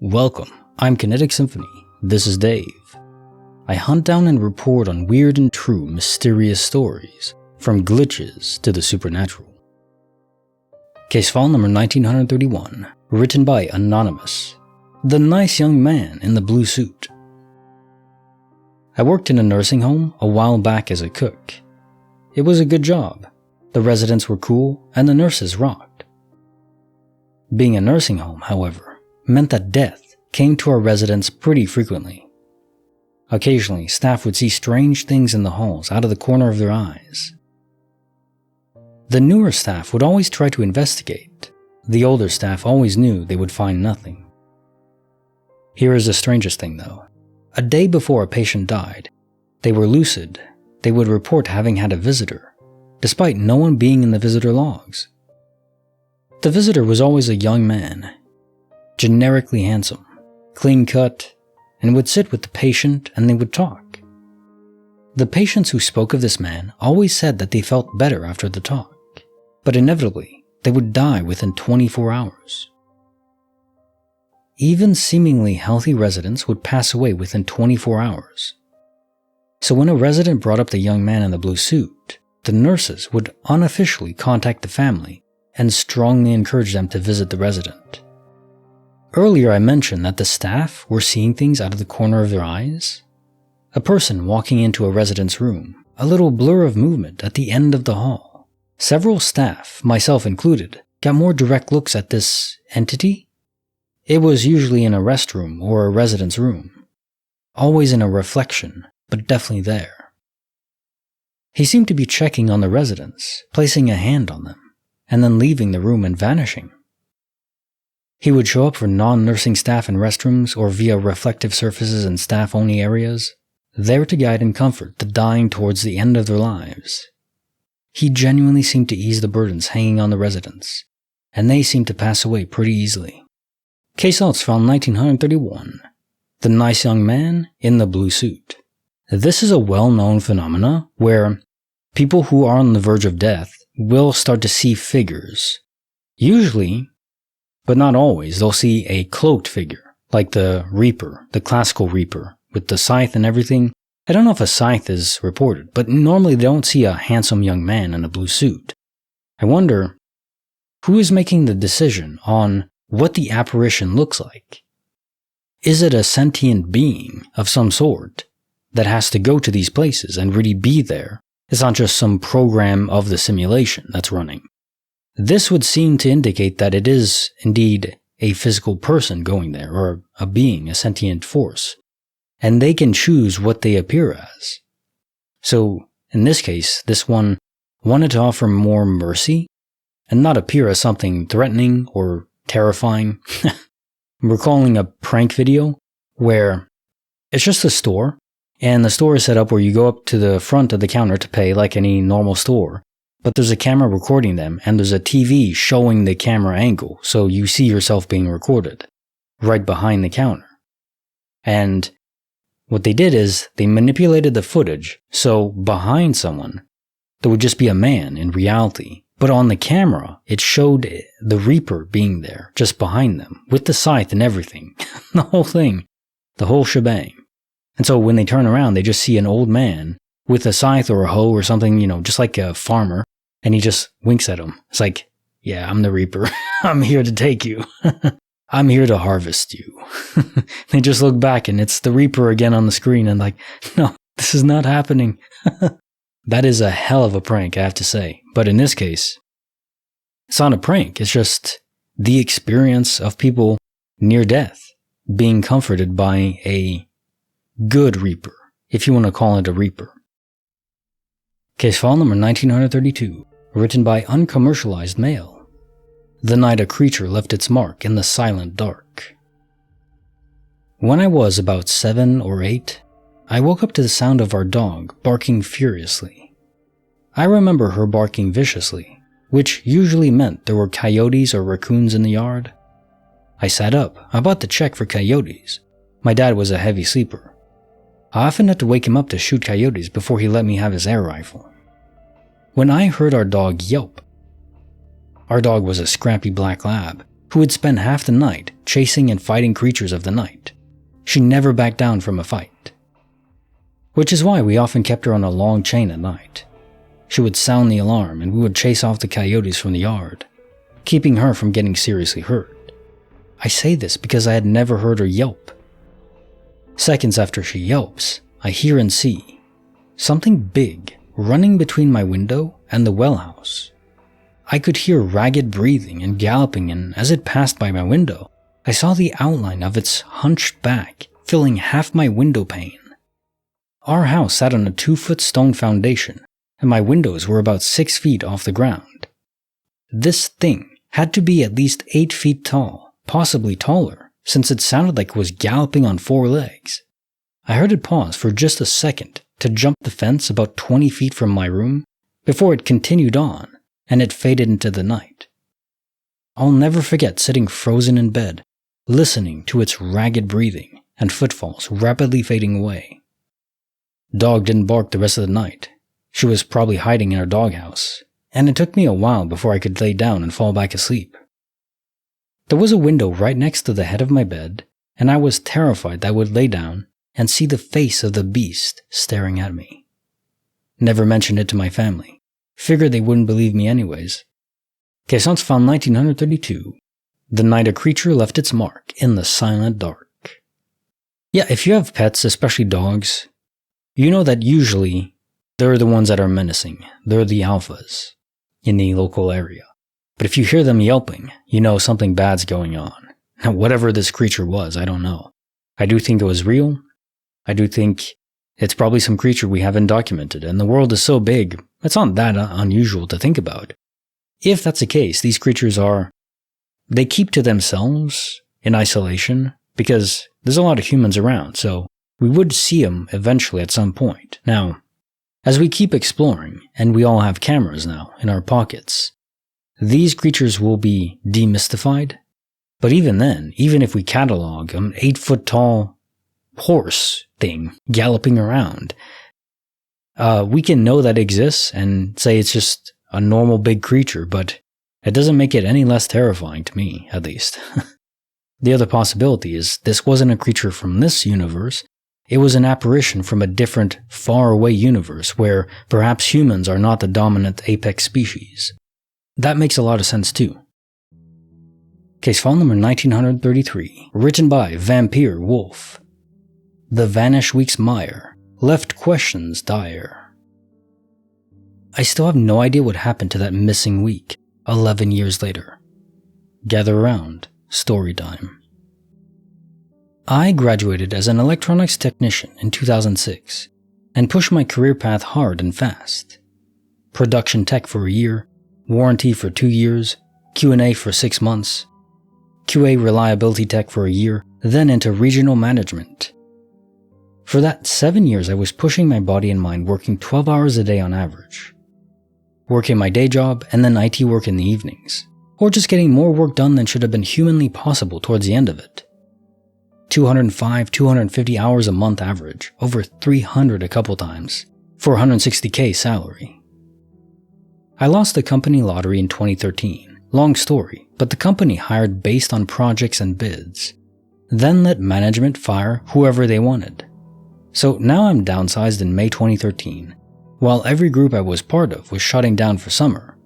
Welcome, I'm Kinetic Symphony. This is Dave. I hunt down and report on weird and true mysterious stories, from glitches to the supernatural. Case file number 1931, written by Anonymous. The nice young man in the blue suit. I worked in a nursing home a while back as a cook. It was a good job. The residents were cool and the nurses rocked. Being a nursing home, however, meant that death came to our residents pretty frequently. Occasionally, staff would see strange things in the halls out of the corner of their eyes. The newer staff would always try to investigate. The older staff always knew they would find nothing. Here is the strangest thing though. A day before a patient died, they were lucid. They would report having had a visitor, despite no one being in the visitor logs. The visitor was always a young man, generically handsome, clean-cut, and would sit with the patient and they would talk. The patients who spoke of this man always said that they felt better after the talk, but inevitably they would die within 24 hours. Even seemingly healthy residents would pass away within 24 hours. So when a resident brought up the young man in the blue suit, the nurses would unofficially contact the family and strongly encourage them to visit the resident. Earlier I mentioned that the staff were seeing things out of the corner of their eyes. A person walking into a resident's room, a little blur of movement at the end of the hall. Several staff, myself included, got more direct looks at this entity. It was usually in a restroom or a resident's room. Always in a reflection, but definitely there. He seemed to be checking on the residents, placing a hand on them, and then leaving the room and vanishing. He would show up for non-nursing staff in restrooms or via reflective surfaces in staff-only areas, there to guide and comfort the dying towards the end of their lives. He genuinely seemed to ease the burdens hanging on the residents, and they seemed to pass away pretty easily. Case notes found 1931. The nice young man in the blue suit. This is a well-known phenomena where people who are on the verge of death will start to see figures. Usually, but not always, they'll see a cloaked figure, like the Reaper, the classical Reaper, with the scythe and everything. I don't know if a scythe is reported, but normally they don't see a handsome young man in a blue suit. I wonder, who is making the decision on what the apparition looks like? Is it a sentient being of some sort that has to go to these places and really be there? It's not just some program of the simulation that's running. This would seem to indicate that it is indeed a physical person going there, or a being, a sentient force, and they can choose what they appear as. So, in this case, this one wanted to offer more mercy and not appear as something threatening or terrifying. I'm recalling a prank video where it's just a store, and the store is set up where you go up to the front of the counter to pay like any normal store. But there's a camera recording them, and there's a TV showing the camera angle, so you see yourself being recorded, right behind the counter. And what they did is, they manipulated the footage, so behind someone, there would just be a man in reality. But on the camera, it showed the Reaper being there, just behind them, with the scythe and everything. The whole thing, the whole shebang. And so when they turn around, they just see an old man with a scythe or a hoe or something, just like a farmer. And he just winks at him. It's like, yeah, I'm the Reaper. I'm here to take you. I'm here to harvest you. They just look back and it's the Reaper again on the screen and like, no, this is not happening. That is a hell of a prank, I have to say. But in this case, it's not a prank. It's just the experience of people near death being comforted by a good Reaper, if you want to call it a Reaper. Case file number 1932. Written by UncommercializedMail. The night a creature left its mark in the silent dark. When I was about 7 or 8, I woke up to the sound of our dog barking furiously. I remember her barking viciously, which usually meant there were coyotes or raccoons in the yard. I sat up, about to check for coyotes. My dad was a heavy sleeper. I often had to wake him up to shoot coyotes before he let me have his air rifle. When I heard our dog yelp, our dog was a scrappy black lab, who would spend half the night chasing and fighting creatures of the night. She never backed down from a fight. Which is why we often kept her on a long chain at night. She would sound the alarm and we would chase off the coyotes from the yard, keeping her from getting seriously hurt. I say this because I had never heard her yelp. Seconds after she yelps, I hear and see something big running between my window and the well house. I could hear ragged breathing and galloping, and as it passed by my window, I saw the outline of its hunched back filling half my window pane. Our house sat on a 2-foot stone foundation, and my windows were about 6 feet off the ground. This thing had to be at least 8 feet tall, possibly taller, since it sounded like it was galloping on 4 legs. I heard it pause for just a second to jump the fence about 20 feet from my room, before it continued on, and it faded into the night. I'll never forget sitting frozen in bed, listening to its ragged breathing and footfalls rapidly fading away. Dog didn't bark the rest of the night. She was probably hiding in her doghouse, and it took me a while before I could lay down and fall back asleep. There was a window right next to the head of my bed, and I was terrified that I would lay down and see the face of the beast staring at me. Never mentioned it to my family. Figured they wouldn't believe me anyways. Caissons found 1932. The night a creature left its mark in the silent dark. Yeah, if you have pets, especially dogs, you know that usually they're the ones that are menacing. They're the alphas in the local area. But if you hear them yelping, you know something bad's going on. Now, whatever this creature was, I don't know. I do think it was real. I do think it's probably some creature we haven't documented, and the world is so big, it's not that unusual to think about. If that's the case, these creatures they keep to themselves in isolation because there's a lot of humans around, so we would see them eventually at some point. Now, as we keep exploring, and we all have cameras now in our pockets, these creatures will be demystified, but even then, even if we catalog an 8-foot-tall horse thing galloping around, we can know that exists and say it's just a normal big creature, but it doesn't make it any less terrifying to me, at least. The other possibility is this wasn't a creature from this universe, it was an apparition from a different, far-away universe where perhaps humans are not the dominant apex species. That makes a lot of sense too. Case file number 1933, written by Vampyrewolf. The vanished week's Mire left questions dire. I still have no idea what happened to that missing week, 11 years later. Gather around, story time. I graduated as an electronics technician in 2006 and pushed my career path hard and fast. Production tech for a year, warranty for 2 years, Q&A for 6 months, QA reliability tech for a year, then into regional management. For that 7 years, I was pushing my body and mind, working 12 hours a day on average. Working my day job and then IT work in the evenings, or just getting more work done than should have been humanly possible towards the end of it. 205, 250 hours a month average, over 300 a couple times, for $160K salary. I lost the company lottery in 2013. Long story, but the company hired based on projects and bids, then let management fire whoever they wanted. So now I'm downsized in May 2013, while every group I was part of was shutting down for summer,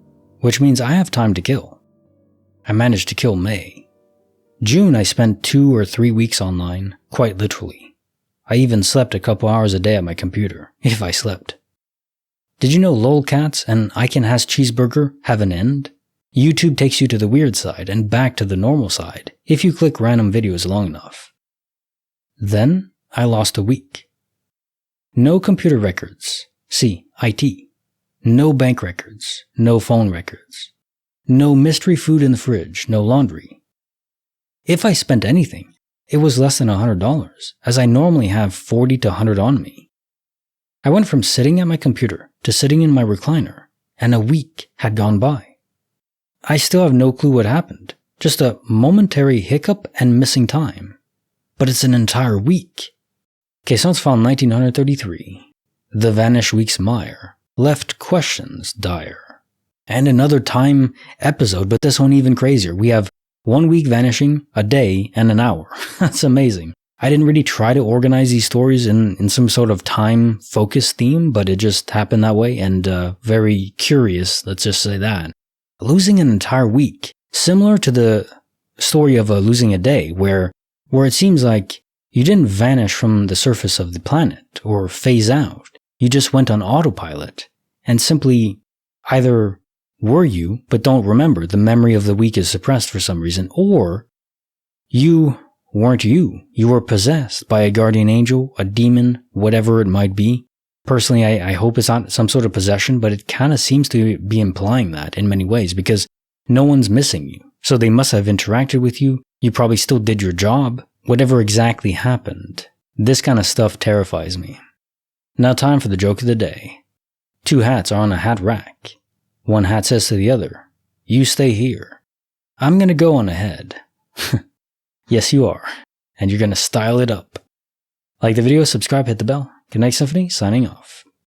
which means I have time to kill. I managed to kill May. June I spent 2 or 3 weeks online, quite literally. I even slept a couple hours a day at my computer, if I slept. Did you know lolcats and I Can Has Cheeseburger have an end? YouTube takes you to the weird side and back to the normal side if you click random videos long enough. Then I lost a week. No computer records, see, IT. No bank records, no phone records. No mystery food in the fridge, no laundry. If I spent anything, it was less than $100, as I normally have 40 to 100 on me. I went from sitting at my computer to sitting in my recliner, and a week had gone by. I still have no clue what happened, just a momentary hiccup and missing time. But it's an entire week. Caissons found 1933. The vanished week's Mire left questions dire. And another time episode, but this one even crazier. We have 1 week vanishing, a day, and an hour. That's amazing. I didn't really try to organize these stories in some sort of time-focused theme, but it just happened that way, and very curious, let's just say that. Losing an entire week, similar to the story of losing a day, where it seems like you didn't vanish from the surface of the planet or phase out. You just went on autopilot, and simply either were you, but don't remember, the memory of the week is suppressed for some reason, or you weren't you. You were possessed by a guardian angel, a demon, whatever it might be. Personally, I hope it's not some sort of possession, but it kind of seems to be implying that in many ways, because no one's missing you. So they must have interacted with you. You probably still did your job. Whatever exactly happened. This kind of stuff terrifies me. Now time for the joke of the day. 2 hats are on a hat rack. One hat says to the other, "You stay here. I'm gonna go on ahead." Yes, you are. And you're gonna style it up. Like the video, subscribe, hit the bell. Kinetic Symphony, signing off.